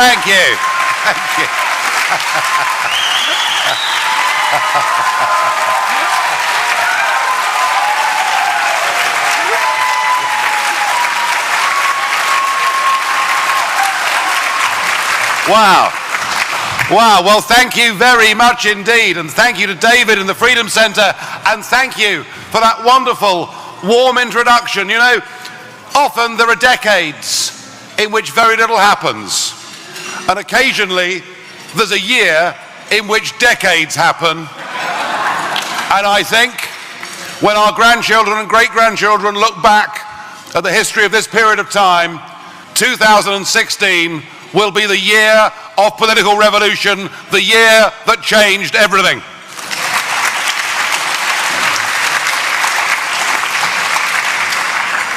Thank you. Thank you. Wow. Wow, well, thank you very much indeed, and thank you to David and the Freedom Centre, and thank you for that wonderful, warm introduction. You know, often there are decades in which very little happens, and occasionally there's a year in which decades happen. And I think when our grandchildren and great-grandchildren look back at the history of this period of time, 2016 will be the year of political revolution, the year that changed everything.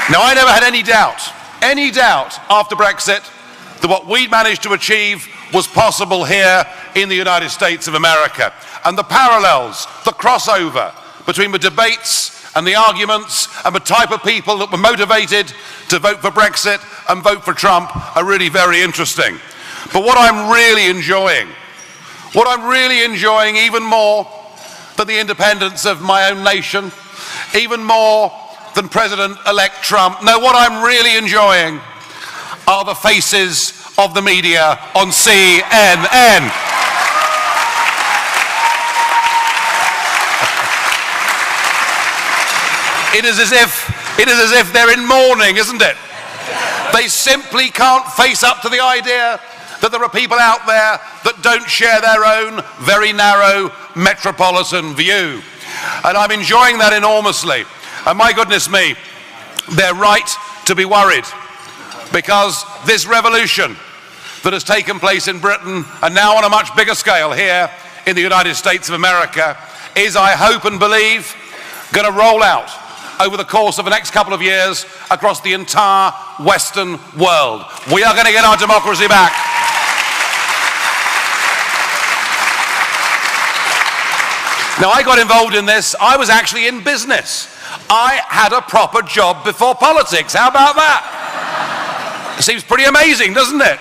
Now, I never had any doubt after Brexit that what we managed to achieve was possible here in the United States of America. And the parallels, the crossover between the debates and the arguments and the type of people that were motivated to vote for Brexit and vote for Trump are really very interesting. But what I'm really enjoying even more than the independence of my own nation, even more than President-elect Trump, no, what I'm really enjoying are the faces of the media on CNN. It is as if they're in mourning, isn't it? They simply can't face up to the idea that there are people out there that don't share their own very narrow metropolitan view. And I'm enjoying that enormously. And my goodness me, they're right to be worried, because this revolution that has taken place in Britain and now on a much bigger scale here in the United States of America is, I hope and believe, going to roll out over the course of the next couple of years across the entire Western world. We are going to get our democracy back. Now, I got involved in this. I was actually in business. I had a proper job before politics. How about that? It seems pretty amazing, doesn't it?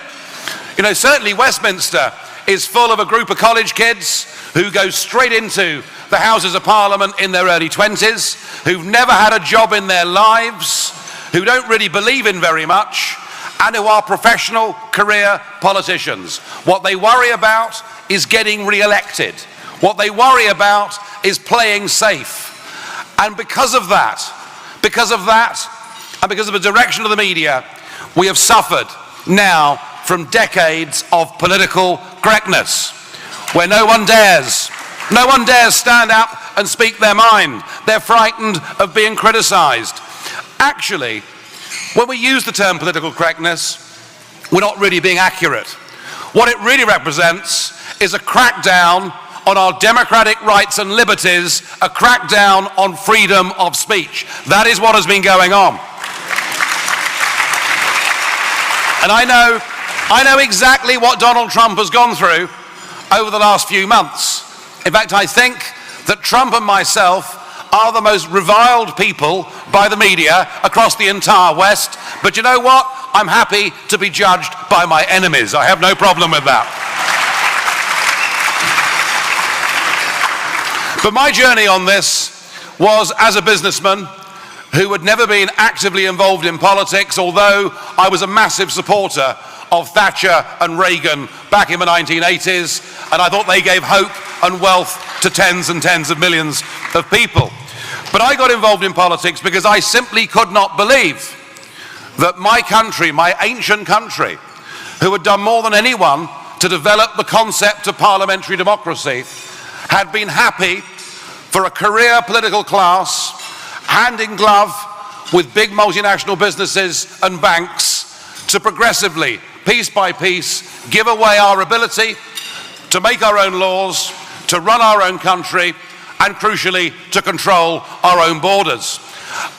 You know, certainly Westminster is full of a group of college kids who go straight into the Houses of Parliament in their early 20s, who've never had a job in their lives, who don't really believe in very much, and who are professional career politicians. What they worry about is getting re-elected. What they worry about is playing safe. And because of that, and because of the direction of the media, we have suffered now from decades of political correctness, where no one dares stand up and speak their mind. They're frightened of being criticized. Actually, when we use the term political correctness, we're not really being accurate. What it really represents is a crackdown on our democratic rights and liberties, a crackdown on freedom of speech. That is what has been going on. And I know exactly what Donald Trump has gone through over the last few months. In fact, I think that Trump and myself are the most reviled people by the media across the entire West. But you know what? I'm happy to be judged by my enemies. I have no problem with that. But my journey on this was as a businessman who had never been actively involved in politics, although I was a massive supporter of Thatcher and Reagan back in the 1980s, and I thought they gave hope and wealth to tens and tens of millions of people. But I got involved in politics because I simply could not believe that my country, my ancient country, who had done more than anyone to develop the concept of parliamentary democracy, had been happy for a career political class, hand in glove with big multinational businesses and banks, to progressively, piece by piece, give away our ability to make our own laws, to run our own country, and crucially, to control our own borders.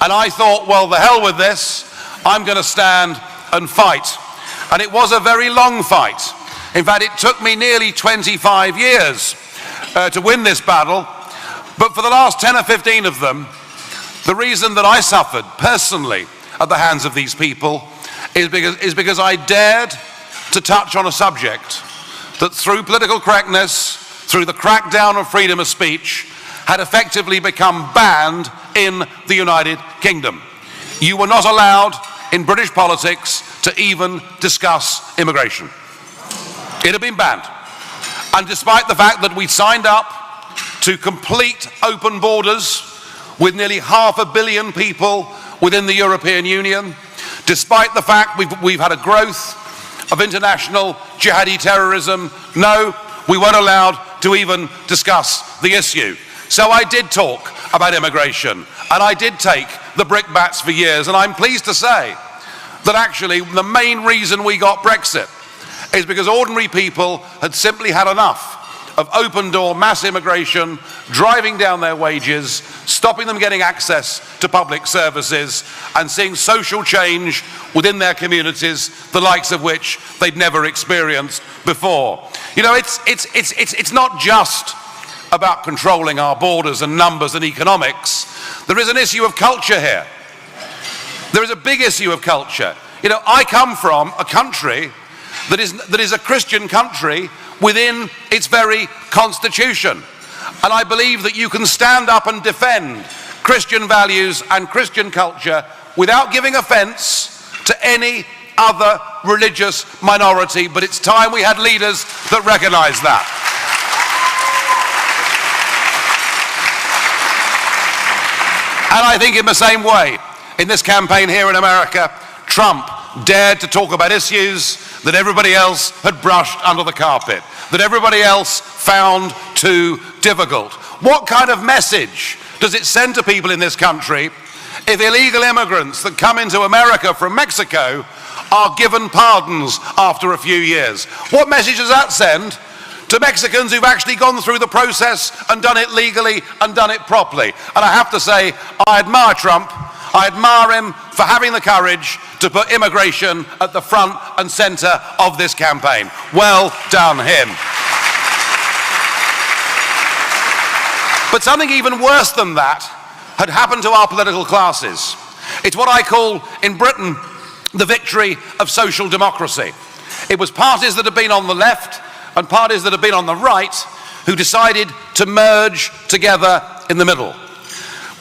And I thought, well, the hell with this, I'm going to stand and fight. And it was a very long fight. In fact, it took me nearly 25 years to win this battle. But for the last 10 or 15 of them, the reason that I suffered personally at the hands of these people is because I dared to touch on a subject that through political correctness, through the crackdown on freedom of speech, had effectively become banned in the United Kingdom. You were not allowed in British politics to even discuss immigration. It had been banned. And despite the fact that we signed up to complete open borders with nearly 500 million people within the European Union, despite the fact we've had a growth of international jihadi terrorism, no, we weren't allowed to even discuss the issue. So I did talk about immigration, and I did take the brickbats for years, and I'm pleased to say that actually the main reason we got Brexit is because ordinary people had simply had enough of open-door mass immigration, driving down their wages, stopping them getting access to public services, and seeing social change within their communities, the likes of which they'd never experienced before. You know, it's not just about controlling our borders and numbers and economics. There is an issue of culture here. There is a big issue of culture. You know, I come from a country that is a Christian country within its very constitution. And I believe that you can stand up and defend Christian values and Christian culture without giving offense to any other religious minority, but it's time we had leaders that recognize that. And I think in the same way, in this campaign here in America, Trump dared to talk about issues that everybody else had brushed under the carpet, that everybody else found too difficult. What kind of message does it send to people in this country if illegal immigrants that come into America from Mexico are given pardons after a few years? What message does that send to Mexicans who've actually gone through the process and done it legally and done it properly? And I have to say, I admire Trump. I admire him for having the courage to put immigration at the front and centre of this campaign. Well done him. But something even worse than that had happened to our political classes. It's what I call in Britain the victory of social democracy. It was parties that had been on the left and parties that had been on the right who decided to merge together in the middle,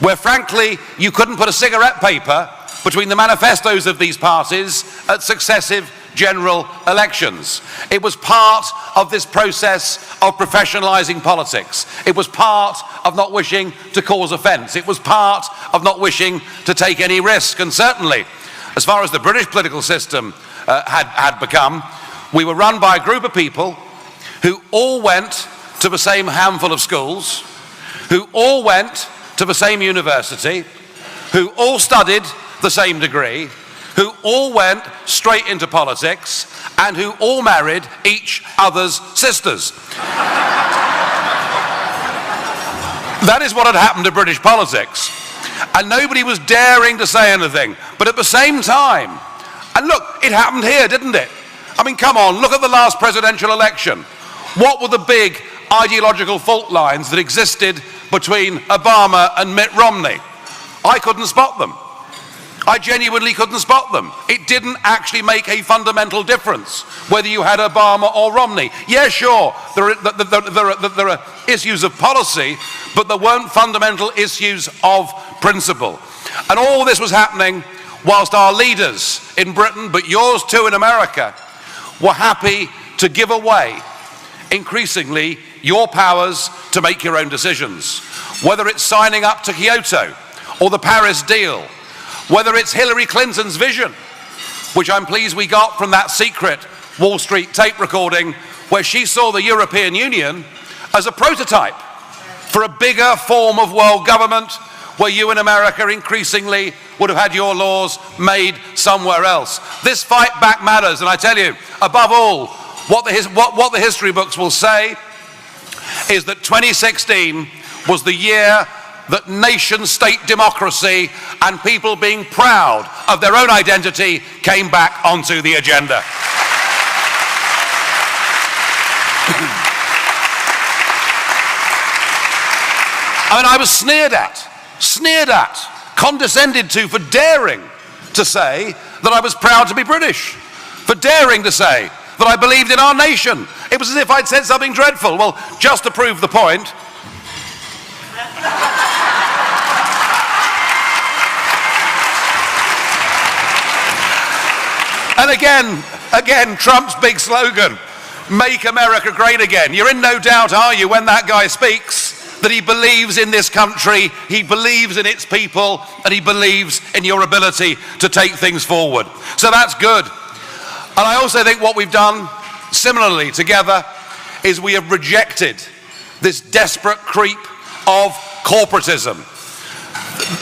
where frankly you couldn't put a cigarette paper between the manifestos of these parties at successive general elections. It was part of this process of professionalising politics. It was part of not wishing to cause offence. It was part of not wishing to take any risk. And certainly, as far as the British political system had become, we were run by a group of people who all went to the same handful of schools, who all went to the same university, who all studied the same degree, who all went straight into politics, and who all married each other's sisters. That is what had happened to British politics. And nobody was daring to say anything. But at the same time, and look, it happened here, didn't it? I mean, come on, look at the last presidential election. What were the big ideological fault lines that existed between Obama and Mitt Romney? I couldn't spot them. I genuinely couldn't spot them. It didn't actually make a fundamental difference whether you had Obama or Romney. Yeah, sure, there are issues of policy, but there weren't fundamental issues of principle. And all this was happening whilst our leaders in Britain, but yours too in America, were happy to give away increasingly your powers to make your own decisions. Whether it's signing up to Kyoto or the Paris deal, whether it's Hillary Clinton's vision, which I'm pleased we got from that secret Wall Street tape recording, where she saw the European Union as a prototype for a bigger form of world government, where you in America increasingly would have had your laws made somewhere else. This fight back matters, and I tell you, above all, what the history books will say is that 2016 was the year that nation-state democracy and people being proud of their own identity came back onto the agenda. I mean, I was sneered at, condescended to for daring to say that I was proud to be British, for daring to say that I believed in our nation. It was as if I'd said something dreadful. Well, just to prove the point, and again, Trump's big slogan, "Make America Great Again." You're in no doubt, are you, when that guy speaks, that he believes in this country, he believes in its people, and he believes in your ability to take things forward. So that's good. And I also think what we've done similarly together is we have rejected this desperate creep of corporatism,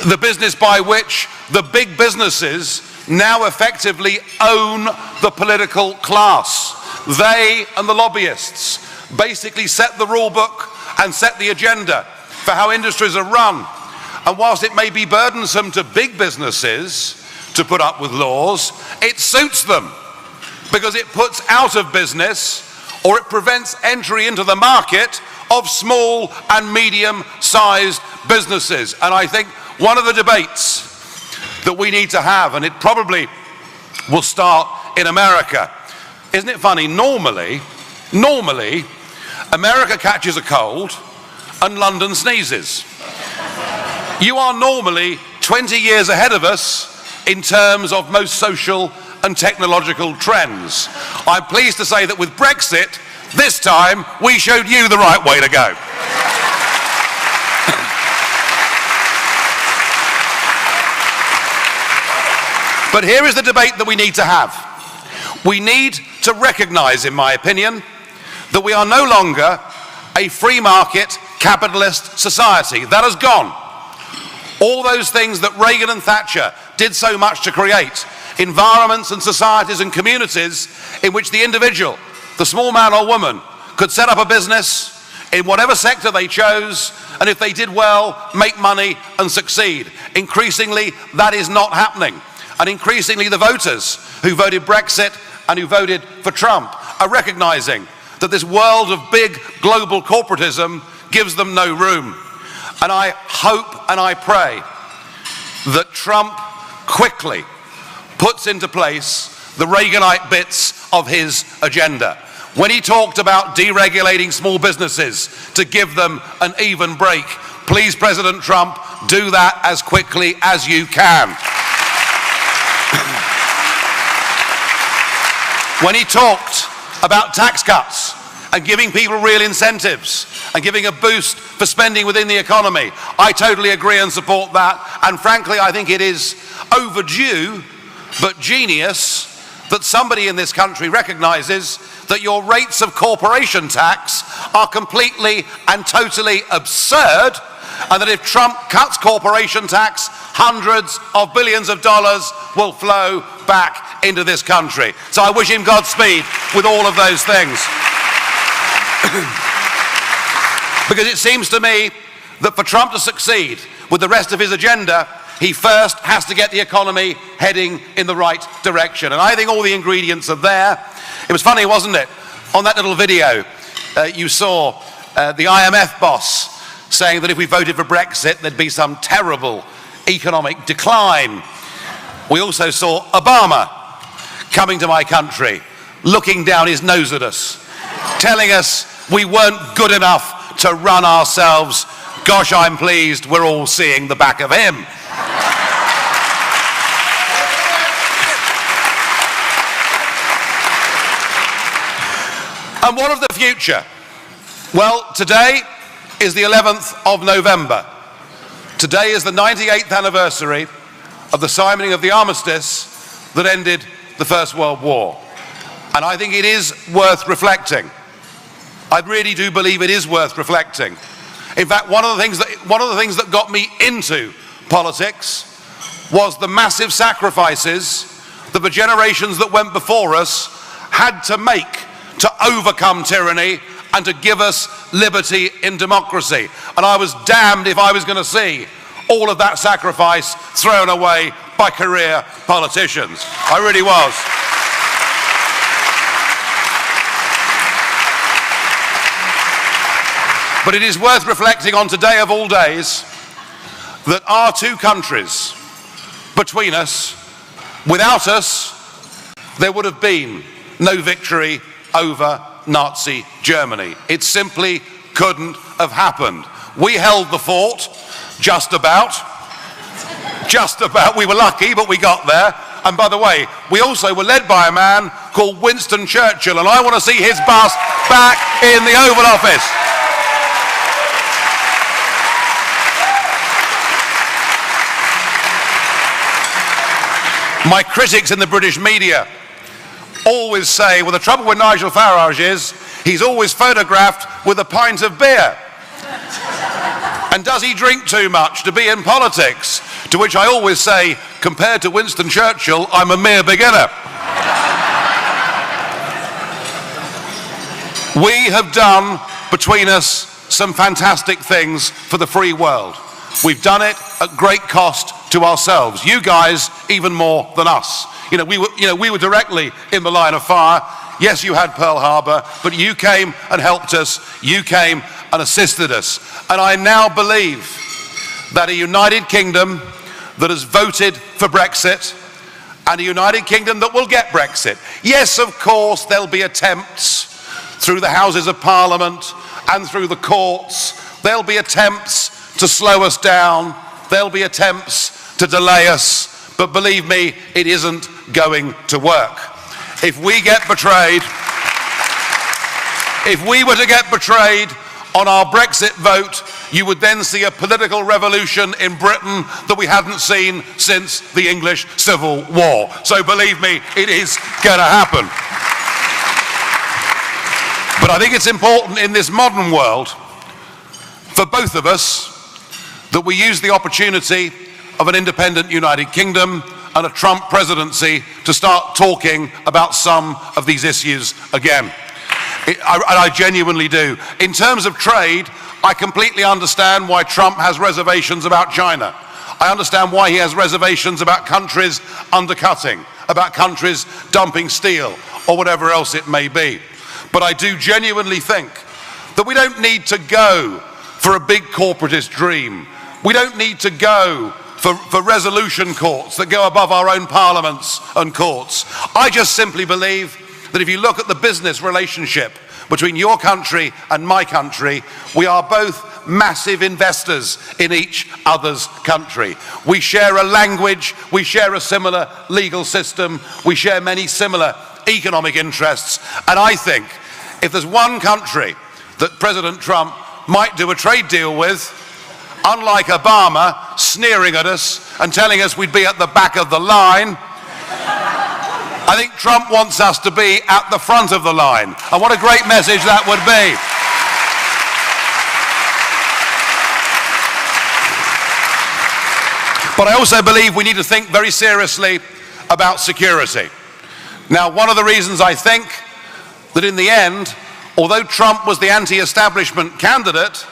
the business by which the big businesses now effectively own the political class. They and the lobbyists basically set the rule book and set the agenda for how industries are run. And whilst it may be burdensome to big businesses to put up with laws, it suits them because it puts out of business, or it prevents entry into the market of small and medium-sized businesses. And I think one of the debates that we need to have, and it probably will start in America. Isn't it funny? Normally, America catches a cold and London sneezes. You are normally 20 years ahead of us in terms of most social and technological trends. I'm pleased to say that with Brexit, this time we showed you the right way to go. But here is the debate that we need to have. We need to recognize, in my opinion, that we are no longer a free market capitalist society. That has gone. All those things that Reagan and Thatcher did so much to create, environments and societies and communities in which the individual, the small man or woman, could set up a business in whatever sector they chose, and if they did well, make money and succeed. Increasingly, that is not happening. And increasingly, the voters who voted Brexit and who voted for Trump are recognizing that this world of big global corporatism gives them no room. And I hope and I pray that Trump quickly puts into place the Reaganite bits of his agenda. When he talked about deregulating small businesses to give them an even break, please, President Trump, do that as quickly as you can. When he talked about tax cuts and giving people real incentives and giving a boost for spending within the economy, I totally agree and support that. And frankly, I think it is overdue but genius that somebody in this country recognizes that your rates of corporation tax are completely and totally absurd, and that if Trump cuts corporation tax, hundreds of billions of dollars will flow back into this country. So I wish him Godspeed with all of those things. Because it seems to me that for Trump to succeed with the rest of his agenda, he first has to get the economy heading in the right direction. And I think all the ingredients are there. It was funny, wasn't it? On that little video, you saw the IMF boss saying that if we voted for Brexit, there'd be some terrible economic decline. We also saw Obama coming to my country, looking down his nose at us, telling us we weren't good enough to run ourselves. Gosh, I'm pleased we're all seeing the back of him. And what of the future? Well, today is the 11th of November. Today is the 98th anniversary of the signing of the armistice that ended the First World War. And I think it is worth reflecting. I really do believe it is worth reflecting. In fact, one of the things that got me into politics was the massive sacrifices that the generations that went before us had to make to overcome tyranny and to give us liberty in democracy. And I was damned if I was going to see all of that sacrifice thrown away by career politicians. I really was. But it is worth reflecting on today of all days that our two countries between us, without us, there would have been no victory over Nazi Germany. It simply couldn't have happened. We held the fort, just about. Just about. We were lucky, but we got there. And by the way, we also were led by a man called Winston Churchill, and I want to see his bust back in the Oval Office. My critics in the British media always say, well, the trouble with Nigel Farage is he's always photographed with a pint of beer. And does he drink too much to be in politics? To which I always say, compared to Winston Churchill, I'm a mere beginner. We have done, between us, some fantastic things for the free world. We've done it at great cost to ourselves. You guys, even more than us. We were directly in the line of fire. Yes, you had Pearl Harbor, but you came and helped us. You came and assisted us. And I now believe that a United Kingdom that has voted for Brexit and a United Kingdom that will get Brexit. Yes, of course, there'll be attempts through the Houses of Parliament and through the courts. There'll be attempts to slow us down. There'll be attempts to delay us. But believe me, it isn't going to work. If we get betrayed, if we were to get betrayed on our Brexit vote, you would then see a political revolution in Britain that we hadn't seen since the English Civil War. So believe me, it is going to happen. But I think it's important in this modern world for both of us that we use the opportunity of an independent United Kingdom and a Trump presidency to start talking about some of these issues again. I genuinely do. In terms of trade, I completely understand why Trump has reservations about China. I understand why he has reservations about countries undercutting, about countries dumping steel, or whatever else it may be. But I do genuinely think that we don't need to go for a big corporatist dream. We don't need to go for resolution courts that go above our own parliaments and courts. I just simply believe that if you look at the business relationship between your country and my country, we are both massive investors in each other's country. We share a language, we share a similar legal system, we share many similar economic interests, and I think if there's one country that President Trump might do a trade deal with, unlike Obama sneering at us and telling us we'd be at the back of the line, I think Trump wants us to be at the front of the line. And what a great message that would be. But I also believe we need to think very seriously about security. Now, one of the reasons I think that in the end, although Trump was the anti-establishment candidate,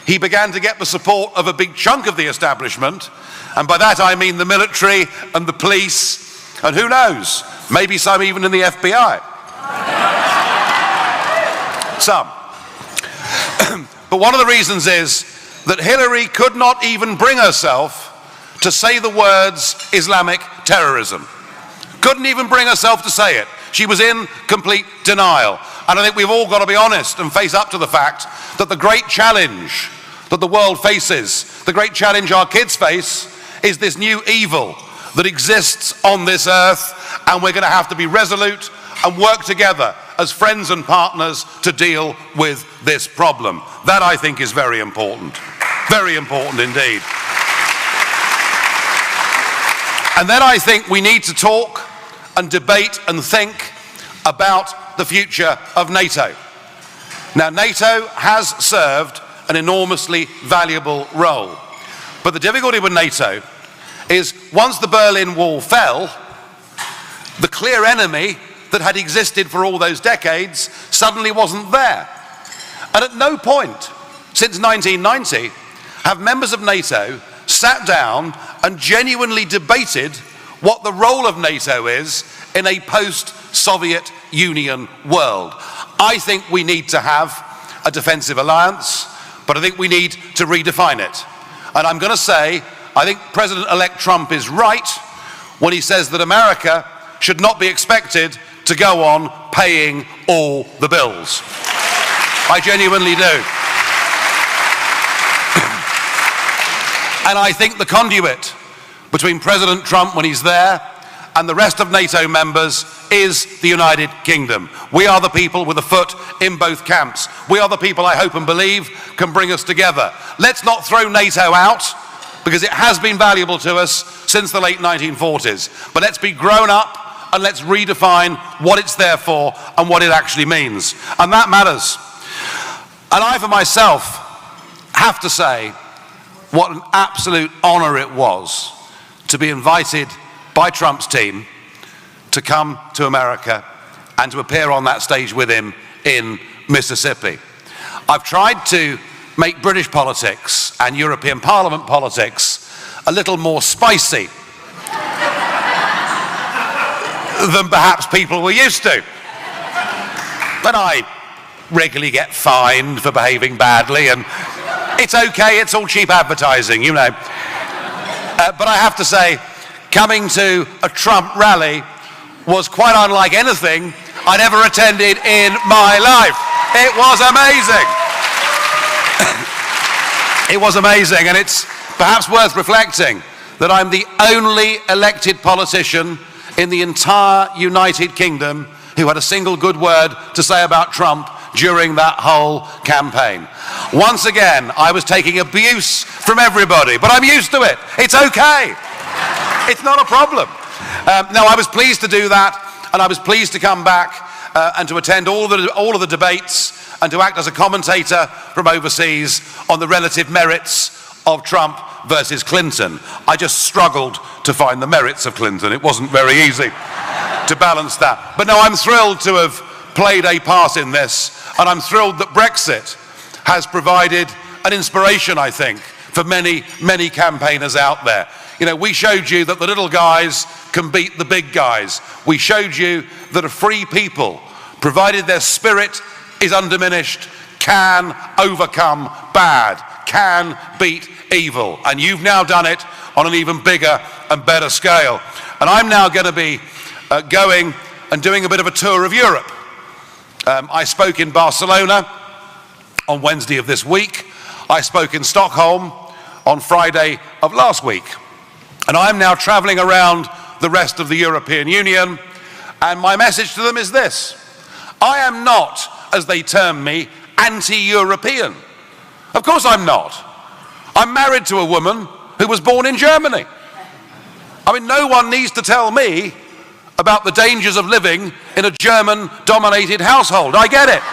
he began to get the support of a big chunk of the establishment. And by that I mean the military and the police, and who knows, maybe some even in the FBI. Some. But one of the reasons is that Hillary could not even bring herself to say the words Islamic terrorism. Couldn't even bring herself to say it. She was in complete denial. And I think we've all got to be honest and face up to the fact that the great challenge that the world faces, the great challenge our kids face, is this new evil that exists on this earth, and we're going to have to be resolute and work together as friends and partners to deal with this problem. That, I think, is very important. Very important indeed. And then I think we need to talk and debate and think about the future of NATO. Now, NATO has served an enormously valuable role. But the difficulty with NATO is once the Berlin Wall fell, the clear enemy that had existed for all those decades suddenly wasn't there. And at no point since 1990 have members of NATO sat down and genuinely debated what the role of NATO is in a post-Soviet Union world. I think we need to have a defensive alliance, but I think we need to redefine it. And I'm going to say, I think President-elect Trump is right when he says that America should not be expected to go on paying all the bills. I genuinely do. And I think the conduit between President Trump when he's there and the rest of NATO members is the United Kingdom. We are the people with a foot in both camps. We are the people I hope and believe can bring us together. Let's not throw NATO out, because it has been valuable to us since the late 1940s. But let's be grown up and let's redefine what it's there for and what it actually means. And that matters. And I, for myself, have to say what an absolute honor it was to be invited by Trump's team to come to America and to appear on that stage with him in Mississippi. I've tried to make British politics and European Parliament politics a little more spicy than perhaps people were used to. But I regularly get fined for behaving badly, and it's okay, it's all cheap advertising, you know. But I have to say, coming to a Trump rally was quite unlike anything I'd ever attended in my life. It was amazing. It was amazing, and it's perhaps worth reflecting that I'm the only elected politician in the entire United Kingdom who had a single good word to say about Trump during that whole campaign. Once again, I was taking abuse from everybody, but I'm used to it. It's okay. It's not a problem. No, I was pleased to do that, and I was pleased to come back and to attend all of the debates and to act as a commentator from overseas on the relative merits of Trump versus Clinton. I just struggled to find the merits of Clinton. It wasn't very easy to balance that. But no, I'm thrilled to have played a part in this, and I'm thrilled that Brexit has provided an inspiration, I think, for many, many campaigners out there. You know, we showed you that the little guys can beat the big guys. We showed you that a free people, provided their spirit is undiminished, can overcome bad, can beat evil. And you've now done it on an even bigger and better scale. And I'm now going to be going and doing a bit of a tour of Europe. I spoke in Barcelona on Wednesday of this week. I spoke in Stockholm on Friday of last week. And I'm now traveling around the rest of the European Union, and my message to them is this: I am not, as they term me, anti-European. Of course I'm not. I'm married to a woman who was born in Germany. I mean, no one needs to tell me about the dangers of living in a German-dominated household. I get it.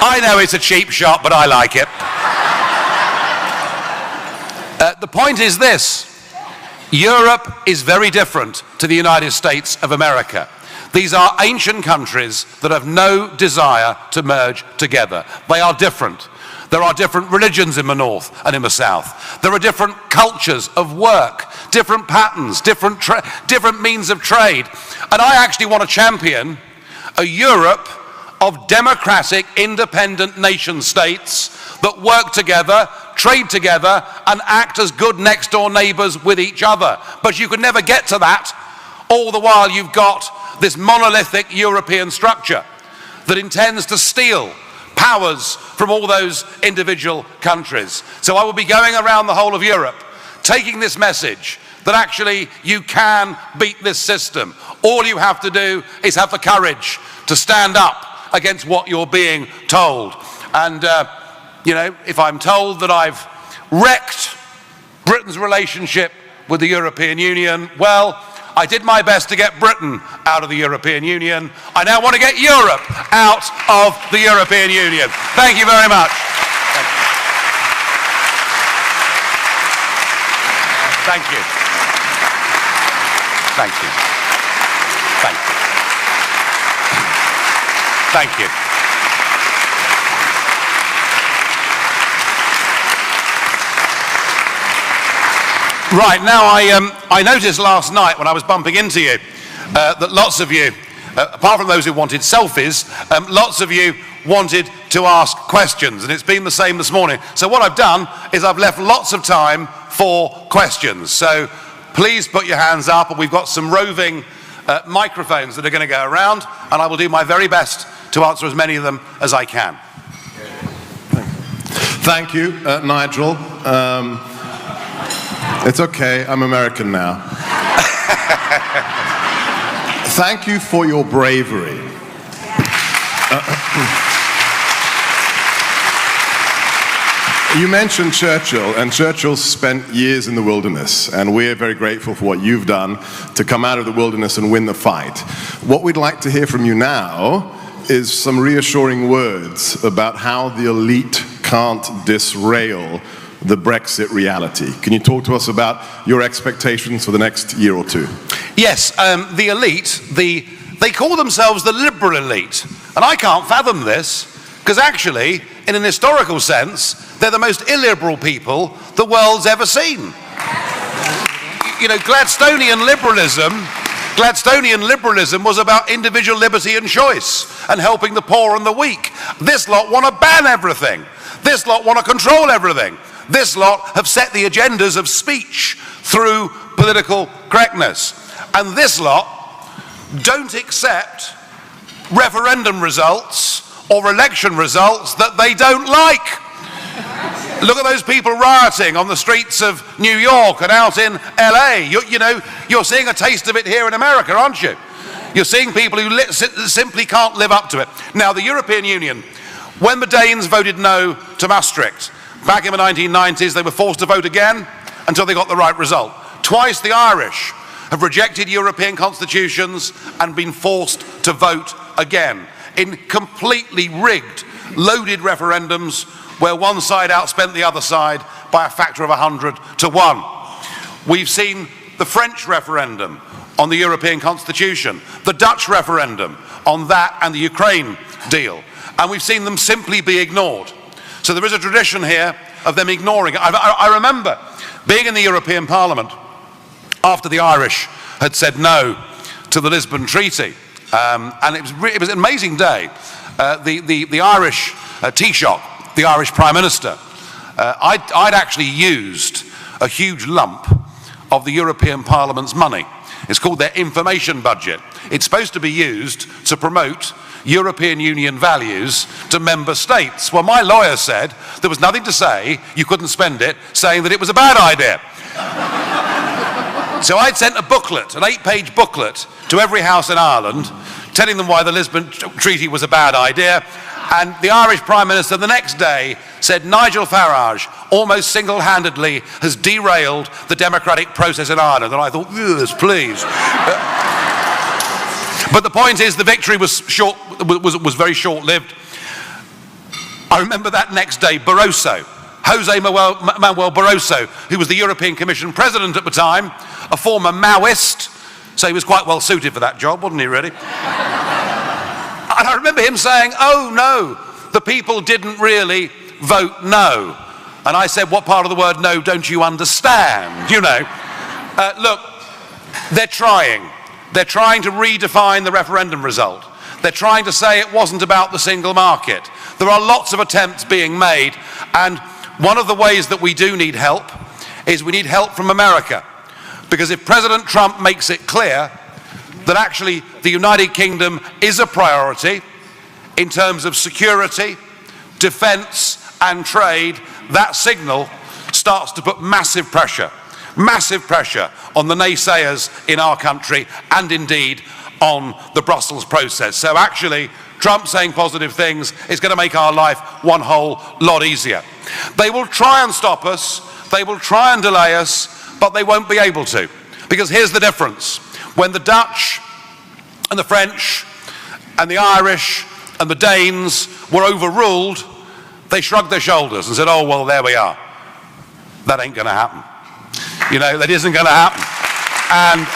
I know it's a cheap shot, but I like it. The point is this: Europe is very different to the United States of America. These are ancient countries that have no desire to merge together. They are different. There are different religions in the north and in the south. There are different cultures of work, different patterns, different means of trade. And I actually want to champion a Europe of democratic, independent nation states that work together, trade together, and act as good next-door neighbors with each other. But you can never get to that, all the while you've got this monolithic European structure that intends to steal powers from all those individual countries. So I will be going around the whole of Europe, taking this message that actually you can beat this system. All you have to do is have the courage to stand up against what you're being told. And, you know, if I'm told that I've wrecked Britain's relationship with the European Union, well, I did my best to get Britain out of the European Union. I now want to get Europe out of the European Union. Thank you very much. Thank you. Thank you. Thank you. Thank you. Right, now I noticed last night when I was bumping into you that lots of you, apart from those who wanted selfies, lots of you wanted to ask questions, and it's been the same this morning. So what I've done is I've left lots of time for questions. So please put your hands up, and we've got some roving microphones that are going to go around, and I will do my very best to answer as many of them as I can. Thank you, Nigel. It's okay, I'm American now. Thank you for your bravery. You mentioned Churchill, and Churchill spent years in the wilderness, and we're very grateful for what you've done to come out of the wilderness and win the fight. What we'd like to hear from you now is some reassuring words about how the elite can't disrail the Brexit reality. Can you talk to us about your expectations for the next year or two? Yes, the elite, they call themselves the liberal elite, and I can't fathom this, because actually, in an historical sense, they're the most illiberal people the world's ever seen. You know, Gladstonian liberalism was about individual liberty and choice and helping the poor and the weak. This lot want to ban everything. This lot want to control everything. This lot have set the agendas of speech through political correctness. And this lot don't accept referendum results or election results that they don't like. Look at those people rioting on the streets of New York and out in LA. You're seeing a taste of it here in America, aren't you? You're seeing people who simply can't live up to it. Now, the European Union, when the Danes voted no to Maastricht, back in the 1990s, they were forced to vote again until they got the right result. Twice the Irish have rejected European constitutions and been forced to vote again in completely rigged, loaded referendums where one side outspent the other side by a factor of 100 to 1. We've seen the French referendum on the European Constitution, the Dutch referendum on that and the Ukraine deal, and we've seen them simply be ignored. So there is a tradition here of them ignoring it. I remember being in the European Parliament after the Irish had said no to the Lisbon Treaty, and it was an amazing day. The Irish Taoiseach, the Irish Prime Minister, I'd actually used a huge lump of the European Parliament's money. It's called their information budget. It's supposed to be used to promote European Union values to member states. Well, my lawyer said there was nothing to say, you couldn't spend it, saying that it was a bad idea. So I'd sent a booklet, an 8-page booklet, to every house in Ireland, telling them why the Lisbon Treaty was a bad idea. And the Irish Prime Minister the next day said Nigel Farage almost single-handedly has derailed the democratic process in Ireland. And I thought, yes, please. But the point is, the victory was very short-lived. I remember that next day, Jose Manuel Barroso, who was the European Commission President at the time, a former Maoist, so he was quite well suited for that job, wasn't he, really? And I remember him saying, oh no, the people didn't really vote no. And I said, what part of the word no don't you understand? You know, look, they're trying. They're trying to redefine the referendum result. They're trying to say it wasn't about the single market. There are lots of attempts being made, and one of the ways that we do need help is we need help from America. Because if President Trump makes it clear that actually the United Kingdom is a priority in terms of security, defense, and trade, that signal starts to put massive pressure on the naysayers in our country and indeed on the Brussels process. So actually, Trump saying positive things is going to make our life one whole lot easier. They will try and stop us, they will try and delay us, but they won't be able to. Because here's the difference. When the Dutch and the French and the Irish and the Danes were overruled, they shrugged their shoulders and said, oh, well, there we are. That ain't going to happen. You know, that isn't going to happen. And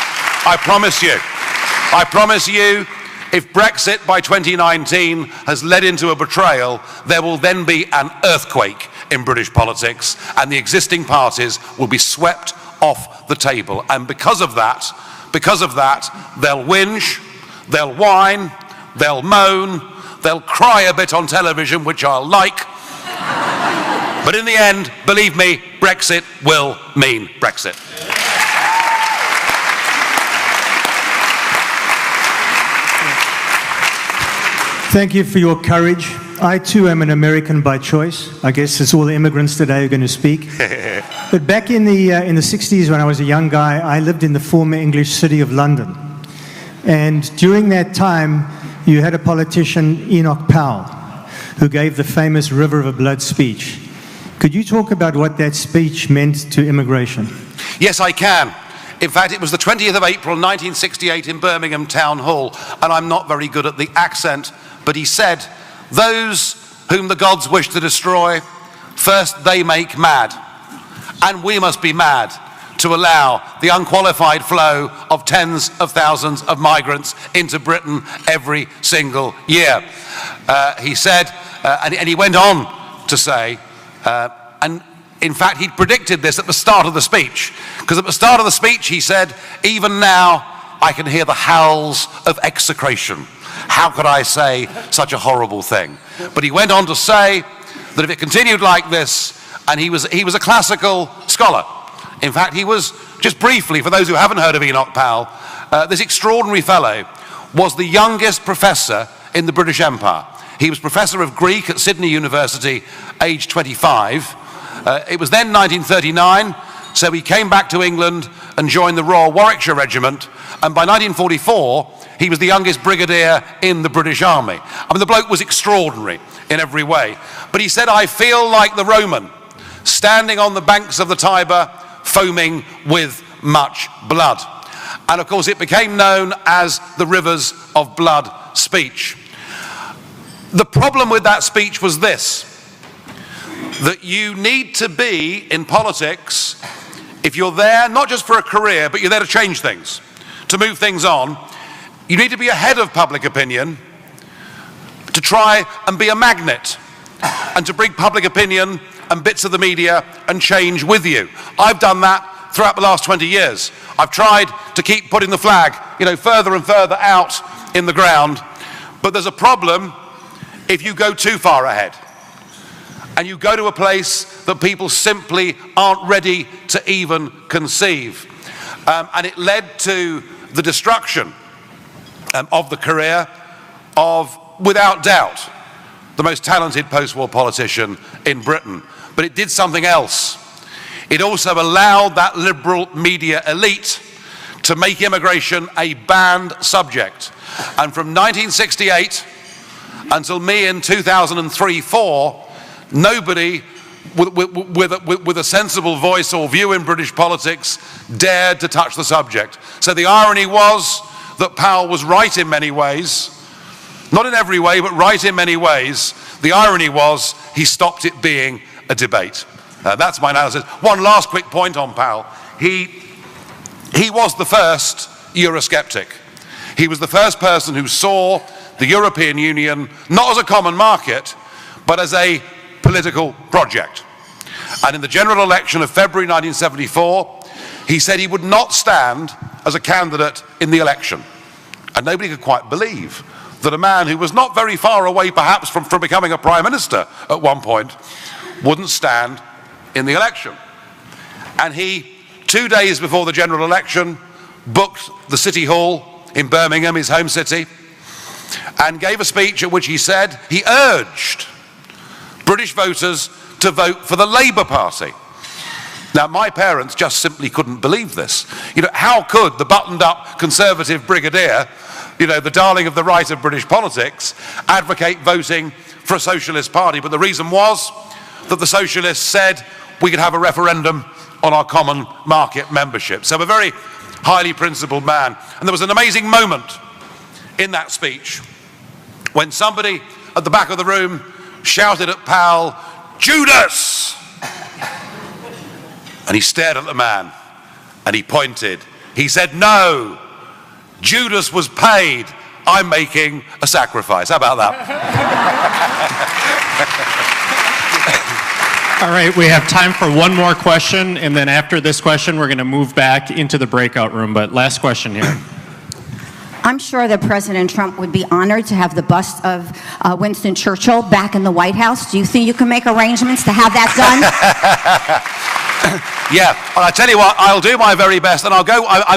I promise you, if Brexit by 2019 has led into a betrayal, there will then be an earthquake in British politics, and the existing parties will be swept off the table. And because of that, they'll whinge, they'll whine, they'll moan, they'll cry a bit on television, which I'll like. But in the end, believe me, Brexit Brexit will mean Brexit. Thank you for your courage. I too am an American by choice. I guess it's all the immigrants today who are going to speak. But back in the 60s when I was a young guy, I lived in the former English city of London. And during that time, you had a politician, Enoch Powell, who gave the famous River of Blood speech. Could you talk about what that speech meant to immigration? Yes, I can. In fact, it was the 20th of April 1968 in Birmingham Town Hall, and I'm not very good at the accent, but he said, "Those whom the gods wish to destroy, first they make mad, and we must be mad to allow the unqualified flow of tens of thousands of migrants into Britain every single year." He said, and he went on to say, and in fact he'd predicted this at the start of the speech, because at the start of the speech he said, "Even now I can hear the howls of execration. How could I say such a horrible thing?" But he went on to say that if it continued like this, and he was a classical scholar. In fact, he was, just briefly, for those who haven't heard of Enoch Powell, this extraordinary fellow was the youngest professor in the British Empire. He was professor of Greek at Sydney University, aged 25. It was then 1939, so he came back to England and joined the Royal Warwickshire Regiment, and by 1944, he was the youngest brigadier in the British Army. I mean, the bloke was extraordinary in every way. But he said, "I feel like the Roman, standing on the banks of the Tiber, foaming with much blood." And of course, it became known as the Rivers of Blood speech. The problem with that speech was this, that you need to be in politics, if you're there not just for a career, but you're there to change things, to move things on, you need to be ahead of public opinion, to try and be a magnet, and to bring public opinion and bits of the media and change with you. I've done that throughout the last 20 years. I've tried to keep putting the flag, further and further out in the ground, but there's a problem if you go too far ahead and you go to a place that people simply aren't ready to even conceive. And it led to the destruction of the career of, without doubt, the most talented post-war politician in Britain. But it did something else. It also allowed that liberal media elite to make immigration a banned subject. And from 1968 until me in 2003-4, nobody with a sensible voice or view in British politics dared to touch the subject. So the irony was that Powell was right in many ways, not in every way, but right in many ways. The irony was he stopped it being a debate. That's my analysis. One last quick point on Powell. He was the first Eurosceptic. He was the first person who saw the European Union not as a common market, but as a political project. And in the general election of February 1974, he said he would not stand as a candidate in the election. And nobody could quite believe that a man who was not very far away perhaps from becoming a prime minister at one point wouldn't stand in the election. And he, 2 days before the general election, booked the City Hall in Birmingham, his home city, and gave a speech at which he said he urged British voters to vote for the Labour Party. Now, my parents just simply couldn't believe this. How could the buttoned-up Conservative brigadier, the darling of the right of British politics, advocate voting for a socialist party? But the reason was that the socialists said we could have a referendum on our common market membership. So a very highly principled man. And there was an amazing moment in that speech when somebody at the back of the room shouted at Powell, "Judas!" And he stared at the man and he pointed. He said, "No, Judas was paid. I'm making a sacrifice." How about that? All right, we have time for one more question, and then after this question, we're going to move back into the breakout room. But last question here. I'm sure that President Trump would be honored to have the bust of Winston Churchill back in the White House. Do you think you can make arrangements to have that done? Yeah, and I tell you what, I'll do my very best, and I'm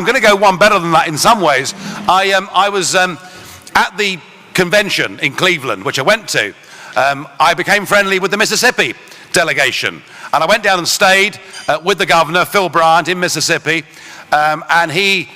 going to go one better than that in some ways. I was at the convention in Cleveland, which I went to. I became friendly with the Mississippi delegation, and I went down and stayed with the governor, Phil Bryant, in Mississippi, and he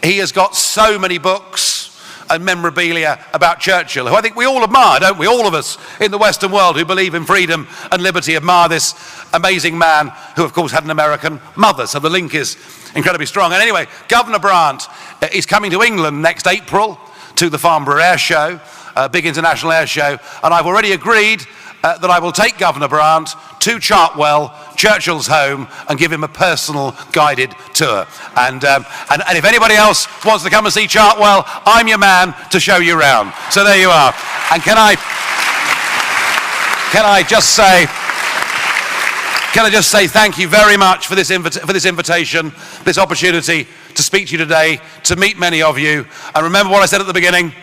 has got so many books and memorabilia about Churchill, who I think we all admire, don't we? All of us in the Western world who believe in freedom and liberty admire this amazing man who, of course, had an American mother, so the link is incredibly strong. And anyway, Governor Bryant is coming to England next April to the Farnborough Air Show, a big international air show, and I've already agreed that I will take Governor Bryant to Chartwell, Churchill's home, and give him a personal guided tour. And if anybody else wants to come and see Chartwell, I'm your man to show you around. So there you are. And can I just say thank you very much for this invitation, this opportunity to speak to you today, to meet many of you. And remember what I said at the beginning,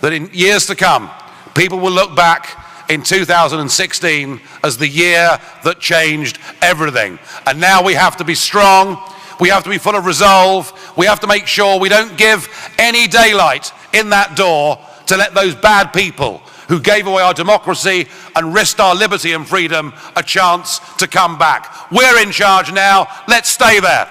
that in years to come, people will look back in 2016 as the year that changed everything. And now we have to be strong, we have to be full of resolve, we have to make sure we don't give any daylight in that door to let those bad people who gave away our democracy and risked our liberty and freedom a chance to come back. We're in charge now, let's stay there.